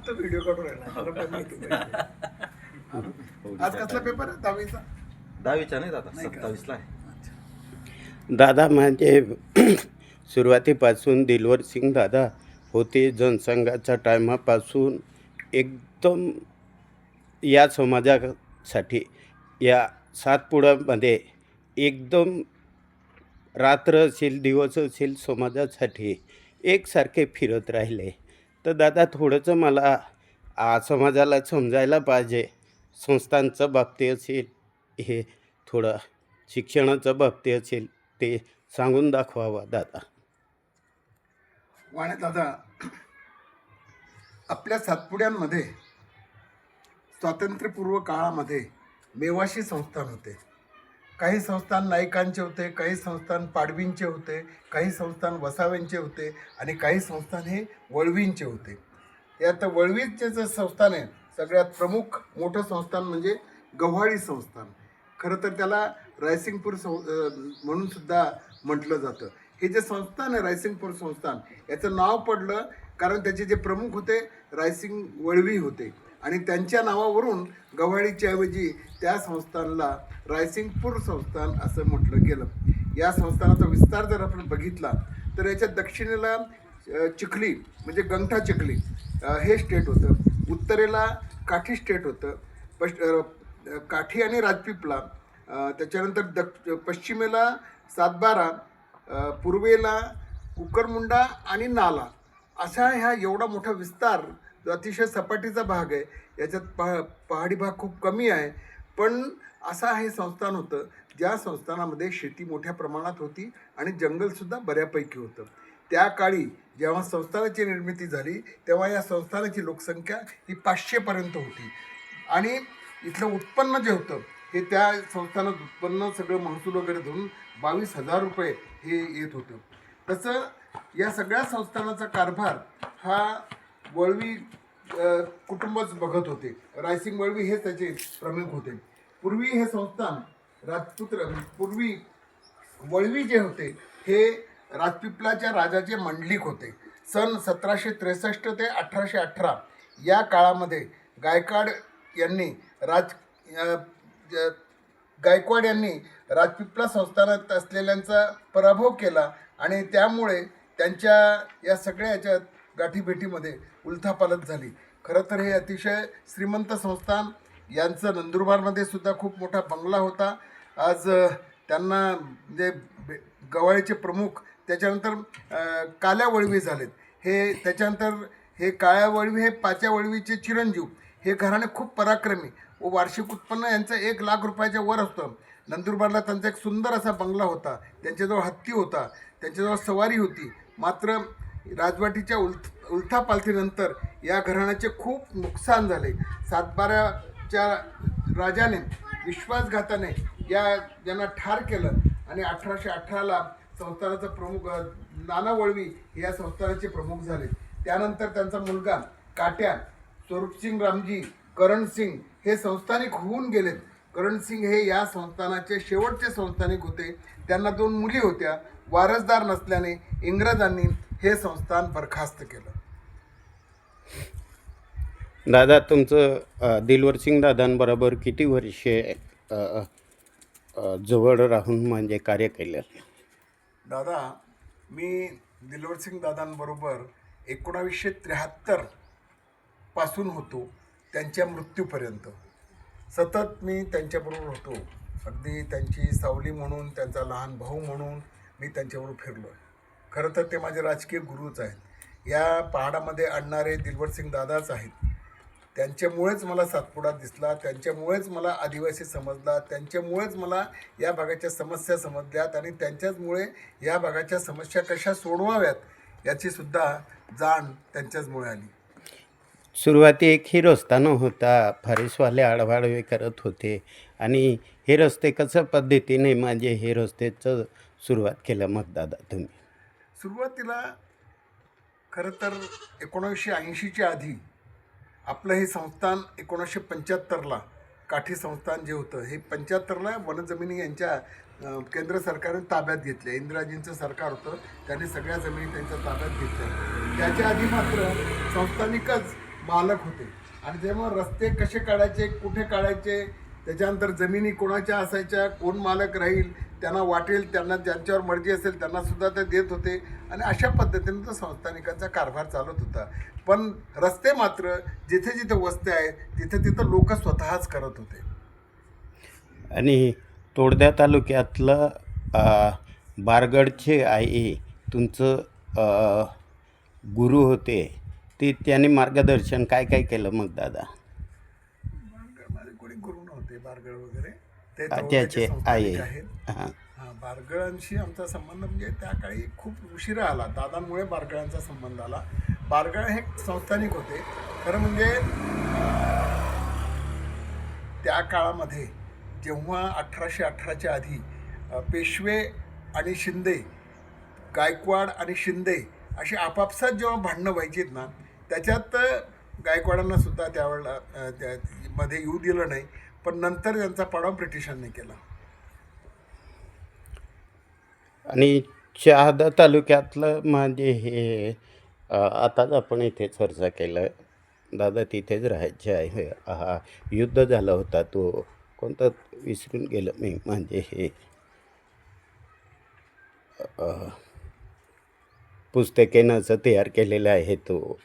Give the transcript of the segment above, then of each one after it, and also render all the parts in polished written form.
फक्त व्हिडिओ काढून राहिला मला पण माहिती पाहिजे. आज कसला पेपर आहे 10वीचा? 10वीचा नाही दादा, नाही का? 27ला आहे. दादा म्हणजे सुरुवातीपासून दिलवर सिंग दादा होते जनसंघाच्या टायमापासून एकदम या समाजासाठी या सातपुड्यामध्ये एकदम रात्र असेल दिवस असेल समाजासाठी एकसारखे फिरत राहिले. तर दादा थोडंसं मला समाजाला समजायला पाहिजे, संस्थांचं बाबतीत असेल, हे थोडं शिक्षणाचं बाबतीत असेल ते सांगून दाखवावा दादा. वाणे दादा, आपल्या सातपुड्यांमध्ये स्वातंत्र्यपूर्व काळामध्ये मेवाशी संस्थान होते. काही संस्थान नाईकांचे होते, काही संस्थान पाडवींचे होते, काही संस्थान वसाव्यांचे होते आणि काही संस्थान हे वळवींचे होते. यात वळवीचे जे संस्थान आहे सगळ्यात प्रमुख मोठं संस्थान म्हणजे गव्हाळी संस्थान. खरं तर त्याला रायसिंगपूर म्हणून सुद्धा म्हटलं जातं. हे जे संस्थान आहे रायसिंगपूर संस्थान याचं नाव पडलं कारण त्याचे जे प्रमुख होते रायसिंग वळवी होते आणि त्यांच्या नावावरून गव्हाळीच्या ऐवजी त्या संस्थानला रायसिंगपूर संस्थान असं म्हटलं गेलं. या संस्थानाचा विस्तार जर आपण बघितला तर याच्या दक्षिणेला चिखली म्हणजे गंगठा चिखली हे स्टेट होतं, उत्तरेला काठी स्टेट होतं, काठी आणि राजपिपला, त्याच्यानंतर पश्चिमेला सातबारा, पूर्वेला कुकरमुंडा आणि नाला, असा ह्या एवढा मोठा विस्तार जो अतिशय सपाटीचा भाग आहे. याच्यात पहाडी भाग खूप कमी आहे. पण असं हे संस्थान होतं ज्या संस्थानामध्ये शेती मोठ्या प्रमाणात होती आणि जंगलसुद्धा बऱ्यापैकी होतं. त्या काळी जेव्हा संस्थानाची निर्मिती झाली तेव्हा या संस्थानाची लोकसंख्या ही 500पर्यंत होती आणि इथलं उत्पन्न जे होतं हे त्या संस्थानात उत्पन्न सगळं महसूल वगैरे धरून 22,000 रुपये हे येत होतं. तसं या सगळ्या संस्थानाचा कारभार हा वळवी कुटुंबच बघत होते. रायसिंग वळवी हे त्याचे प्रमुख होते. पूर्वी हे संस्थान पूर्वी वळवी जे होते हे राजपिपलाच्या राजाचे मंडलिक होते. सन 1763 ते 1818 या काळामध्ये गायकवाड यांनी राजपिपला संस्थानात असलेल्यांचा पराभव केला आणि त्यामुळे त्यांच्या या सगळ्या याच्यात गाठीभेटीमध्ये उलथापालथ झाली. खरं तर हे अतिशय श्रीमंत संस्थान. यांचं नंदुरबारमध्ये सुद्धा खूप मोठा बंगला होता. आज त्यांना म्हणजे गव्हाळीचे प्रमुख, त्याच्यानंतर काल्या वळवी झालेत हे, त्याच्यानंतर हे काळ्या वळवी हे पाच्या वळवीचे चिरंजीव. हे घराणे खूप पराक्रमी व वार्षिक उत्पन्न यांचं 1 लाख रुपयाच्या वर असतं. नंदुरबारला त्यांचा एक सुंदर असा बंगला होता, त्यांच्याजवळ हत्ती होता, त्यांच्याजवळ सवारी होती. मात्र राजवाटीच्या उलथापालथीनंतर या घराण्याचे खूप नुकसान झाले. सातबाऱ्याच्या राजाने विश्वासघाताने यांना ठार केलं आणि 1818ला संस्थानाचा प्रमुख नाना वळवी या संस्थानाचे प्रमुख झाले. त्यानंतर त्यांचा मुलगा काट्या, स्वरूपसिंग रामजी, करणसिंग हे संस्थानिक होऊन गेलेत. करणसिंग हे या संस्थानाचे शेवटचे संस्थानिक होते. त्यांना 2 मुली होत्या. वारसदार नसल्याने इंग्रजांनी हे संस्थान बरखास्त केलं. दादा तुमचं दिलवर सिंग दादांबरोबर किती वर्षे जवळ राहून म्हणजे कार्य केलं? दादा, मी दिलवरसिंग दादांबरोबर 1973 पासून होतो त्यांच्या मृत्यूपर्यंत. सतत मी त्यांच्याबरोबर होतो. अगदी त्यांची सावली म्हणून, त्यांचा लहान भाऊ म्हणून मी त्यांच्याबरोबर फिरलो आहे. खरं तर ते माझे राजकीय गुरुच आहेत. या पहाडामध्ये आणणारे दिलवरसिंग दादाच आहेत. त्यांच्यामुळेच मला सातपुडा दिसला, त्यांच्यामुळेच मला आदिवासी समजला, त्यांच्यामुळेच मला या भागाच्या समस्या समजल्यात आणि त्यांच्याचमुळे या भागाच्या समस्या कशा सोडवाव्यात याची सुद्धा जाण त्यांच्याचमुळे आली. सुरुवाती एक ही रस्ता होता, फारीसवाले आडवाडवे करत होते आणि हे रस्ते कसं पद्धतीने म्हणजे हे रस्त्याचं सुरुवात केलं मग दादा तुम्ही? सुरुवातीला खरं तर 1980च्या आधी आपलं हे संस्थान 1975ला काठी संस्थान जे होतं हे 75ला वनजमिनी यांच्या केंद्र सरकारने ताब्यात घेतले. इंदिराजींचं सरकार होतं, त्यांनी सगळ्या जमिनी त्यांच्या ताब्यात घेतल्या. त्याच्या आधी मात्र संस्थानिकच मालक होते. आणि तेव्हा रस्ते कसे काढायचे, कुठे काढायचे, त्याच्यानंतर जमिनी कोणाच्या असायच्या, कोण मालक राहील, त्यांना वाटेल त्यांना ज्यांच्यावर मर्जी असेल त्यांना सुद्धा ते देत होते. आणि अशा पद्धतीने तो संस्थानिकांचा कारभार चालत होता. पण रस्ते मात्र जिथे जिथे वस्त्या आहेत तिथे तिथं लोक स्वतःच करत होते. आणि तोडद्या तालुक्यातलं बारगडचे आई तुमचं गुरु होते, ते त्यांनी मार्गदर्शन काय काय केलं मग दादा? बारगडमध्ये कोणी गुरु नव्हते बारगड वगैरे, ते त्याचे आई संस्थानिक आहेत. हां. बारगळांशी आमचा संबंध म्हणजे त्या काळी खूप उशिरा आला. दादांमुळे बारगळांचा संबंध आला. बारगळ हे संस्थानिक होते. खरं म्हणजे त्या काळामध्ये जेव्हा 1818च्या आधी पेशवे आणि शिंदे, गायकवाड आणि शिंदे अशी आपापसात जेव्हा भांडणं व्हायचीत ना, त्याच्यात गायकवाडांना सुद्धा त्यावेळेला मध्ये येऊ दिलं नाही. पण नंतर त्यांचा पाडाव ब्रिटिशांनी केला. आणि शहादा तालुक्यातलं म्हणजे हे आताच आपण इथे चर्चा केलं, दादा तिथेच राहायचे आहे. हा युद्ध झाला होता तो कोणता विसरून गेलं मी, म्हणजे हे पुस्तकेनं असं तयार केलेलं आहे तो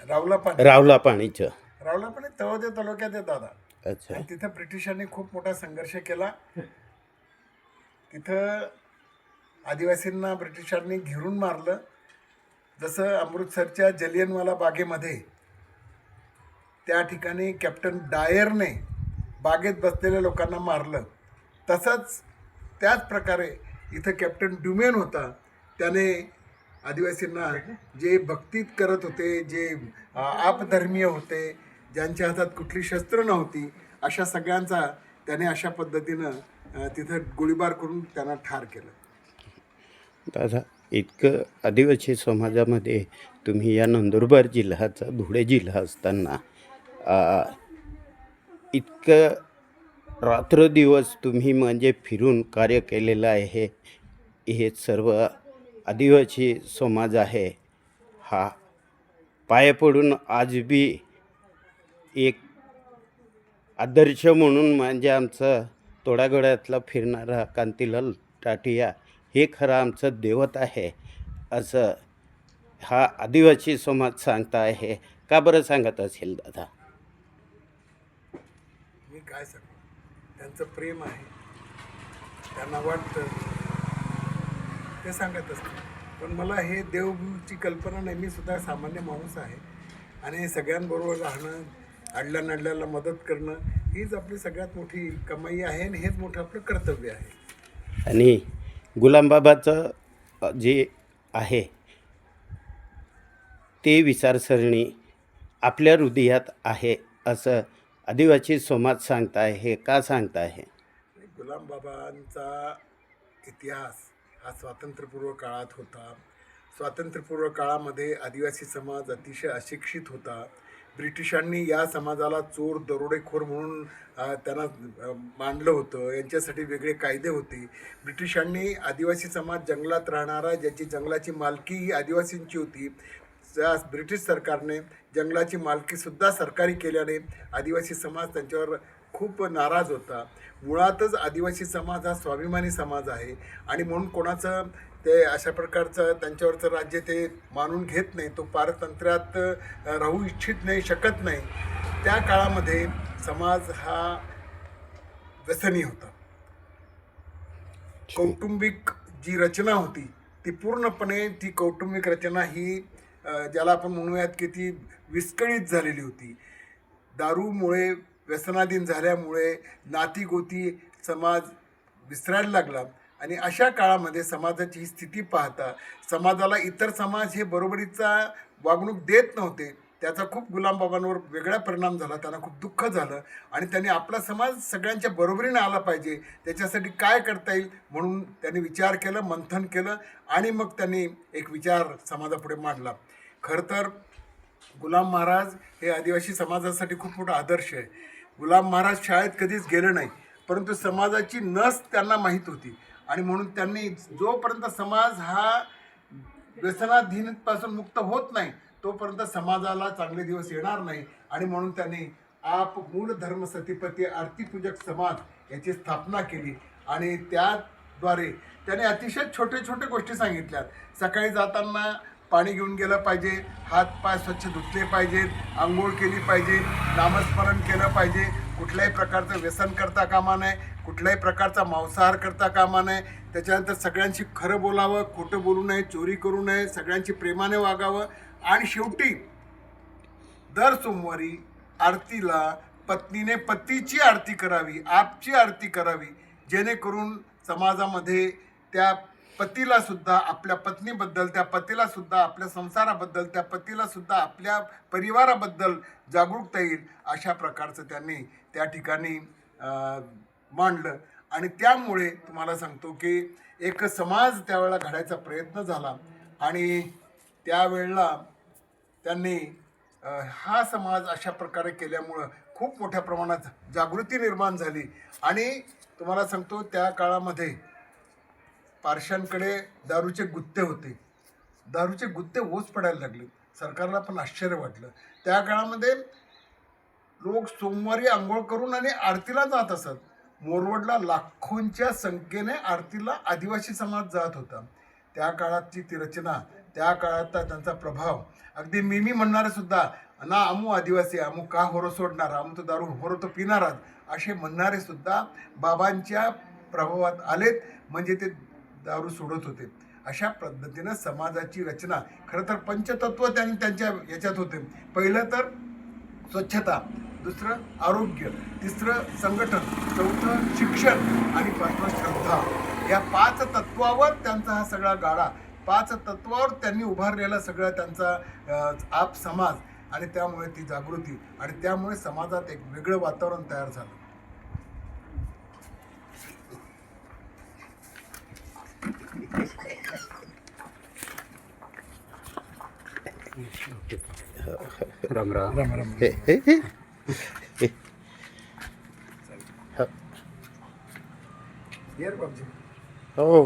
रावला पाणीचं. रावलापणे तळोदे तालुक्यात आहे दादा. अच्छा. आणि तिथं ब्रिटिशांनी खूप मोठा संघर्ष केला. तिथं आदिवासींना ब्रिटिशांनी घेरून मारलं. जसं अमृतसरच्या जलियनवाला बागेमध्ये त्या ठिकाणी कॅप्टन डायरने बागेत बसलेल्या लोकांना मारलं, तसंच त्याच प्रकारे इथं कॅप्टन ड्युमेन होता. त्याने आदिवासींना जे भक्तीत करत होते, जे आपधर्मीय होते, ज्यांच्या हातात कुठली शस्त्र नव्हती, अशा सगळ्यांचा त्याने अशा पद्धतीनं तिथं गोळीबार करून त्यांना ठार केलं. दादा इतकं आदिवासी समाजामध्ये तुम्ही या नंदुरबार जिल्ह्याचा धुळे जिल्हा असताना इतकं रात्रदिवस तुम्ही म्हणजे फिरून कार्य केलेलं आहे. हे सर्व आदिवासी समाज आहे हा पाया पडून आज बी एक आदर्श म्हणून म्हणजे आमचं तोडागोड्यातला फिरणारा कांतीलाल टाटिया हे खरं आमचं दैवत आहे असं हा आदिवासी समाज सांगता आहे. का बरं सांगत असेल दादा? मी काय सांगू, त्यांचं प्रेम आहे, त्यांना वाटतं ते सांगत असते. पण मला हे देवची कल्पना नाही. मी सुद्धा सामान्य माणूस आहे आणि सगळ्यांबरोबर राहणं, अडल्या नडल्याला मदत करणं हीच आपली सगळ्यात मोठी कमाई आहे आणि हेच मोठं आपलं कर्तव्य आहे. आणि गुलामबाबाचं जे आहे ते विचारसरणी आपल्या हृदयात आहे असं आदिवासी समाज सांगता आहे. का सांगता आहे? गुलामबाबांचा इतिहास हा स्वातंत्र्यपूर्व काळात होता. स्वातंत्र्यपूर्व काळामध्ये आदिवासी समाज अतिशय अशिक्षित होता. ब्रिटिशांनी या समाजाला चोर दरोडेखोर म्हणून त्यांना मांडलं होतं. यांच्यासाठी वेगळे कायदे होते. ब्रिटिशांनी आदिवासी समाज जंगलात राहणारा, ज्याची जंगलाची मालकी ही आदिवासींची होती, त्या ब्रिटिश सरकारने जंगलाची मालकीसुद्धा सरकारी केल्याने आदिवासी समाज त्यांच्यावर खूप नाराज होता. मुळातच आदिवासी समाज हा स्वाभिमानी समाज आहे आणि म्हणून कोणाचं ते अशा प्रकारचं त्यांच्यावरचं राज्य ते मानून घेत नाही. तो पारतंत्र्यात राहू इच्छित नाही, शकत नाही. त्या काळामध्ये समाज हा व्यसनी होता. कौटुंबिक जी रचना होती ती पूर्णपणे ती कौटुंबिक रचना ही ज्याला आपण म्हणूयात की ती विस्कळीत झालेली होती. दारूमुळे, व्यसनाधीन झाल्यामुळे नातीगोती समाज विसरायला लागला. आणि अशा काळामध्ये समाजाची ही स्थिती पाहता समाजाला इतर समाज हे बरोबरीचा वागणूक देत नव्हते. त्याचा खूप गुलामबाबांवर वेगळा परिणाम झाला. त्यांना खूप दुःख झालं आणि त्यांनी आपला समाज सगळ्यांच्या बरोबरीने आला पाहिजे, त्याच्यासाठी काय करता येईल म्हणून त्यांनी विचार केला, मंथन केलं आणि मग त्यांनी एक विचार समाजापुढे मांडला. खरं तर गुलाम महाराज हे आदिवासी समाजासाठी खूप मोठा आदर्श आहे. गुलाम महाराज शाळेत कधीच गेले नाही, परंतु समाजाची नस त्यांना माहीत होती आणि म्हणून त्यांनी जोपर्यंत समाज हा व्यसनाधीनपासून मुक्त होत नाही तोपर्यंत समाजाला चांगले दिवस येणार नाही. आणि म्हणून त्यांनी आप मूळ धर्म सतीपती आरतीपूजक समाज याची स्थापना केली. आणि त्याद्वारे त्याने अतिशय छोटे छोटे गोष्टी सांगितल्यात. सकाळी जाताना पाणी घेऊन गेलं पाहिजे, हात पाय स्वच्छ धुतले पाहिजेत, आंघोळ केली पाहिजे, नामस्मरण केलं पाहिजे, कुठल्याही प्रकारचं व्यसन करता कामा नये, कुठल्याही प्रकारचा मांसाहार करता कामा नये. त्याच्यानंतर सगळ्यांशी खरं बोलावं, खोटं बोलू नये, चोरी करू नये, सगळ्यांशी प्रेमाने वागावं. आणि शेवटी दर सोमवारी आरतीला पत्नीने पतीची आरती करावी, आपची आरती करावी, जेणेकरून समाजामध्ये त्या पतीला सुद्धा आपल्या पत्नीबद्दल, त्या पतीला सुद्धा आपल्या संसाराबद्दल, त्या पतीला सुद्धा आपल्या परिवाराबद्दल जागरूकता येईल. अशा प्रकारचं त्यांनी त्या ठिकाणी मांडलं. आणि त्यामुळे तुम्हाला सांगतो की एक समाज त्यावेळेला घडायचा प्रयत्न झाला. आणि त्यावेळेला त्यांनी हा समाज अशा प्रकारे केल्यामुळं खूप मोठ्या प्रमाणात जागृती निर्माण झाली. आणि तुम्हाला सांगतो त्या काळामध्ये पारशांकडे दारूचे गुत्ते होते. दारूचे गुत्ते ओस पडायला लागले. सरकारला पण आश्चर्य वाटलं. त्या काळामध्ये लोक सोमवारी आंघोळ करून आणि आरतीला जात असत. मोरवडला लाखोंच्या संख्येने आरतीला आदिवासी समाज जात होता. त्या काळातची ती रचना, त्या काळातला त्यांचा प्रभाव, अगदी मी म्हणणारे सुद्धा ना आमू आदिवासी, आमू का होरो सोडणार, आमू तो दारू होरो तो पिणारच, असे म्हणणारे सुद्धा बाबांच्या प्रभावात आलेत. म्हणजे ते दारू सोडत होते. अशा पद्धतीनं समाजाची रचना, खरं तर पंचतत्व त्यांनी त्यांच्या याच्यात होते. पहिलं तर स्वच्छता, दुसरं आरोग्य, तिसरं संघटन, चौथं शिक्षण आणि पाचवं श्रद्धा. या 5 तत्वावर त्यांचा हा सगळा गाडा, 5 तत्वावर त्यांनी उभारलेला सगळा त्यांचा आप समाज. आणि त्यामुळे ती जागृती, आणि त्यामुळे समाजात एक वेगळं वातावरण तयार झालं. राम राम. हे हे हे येर बाबजी. हो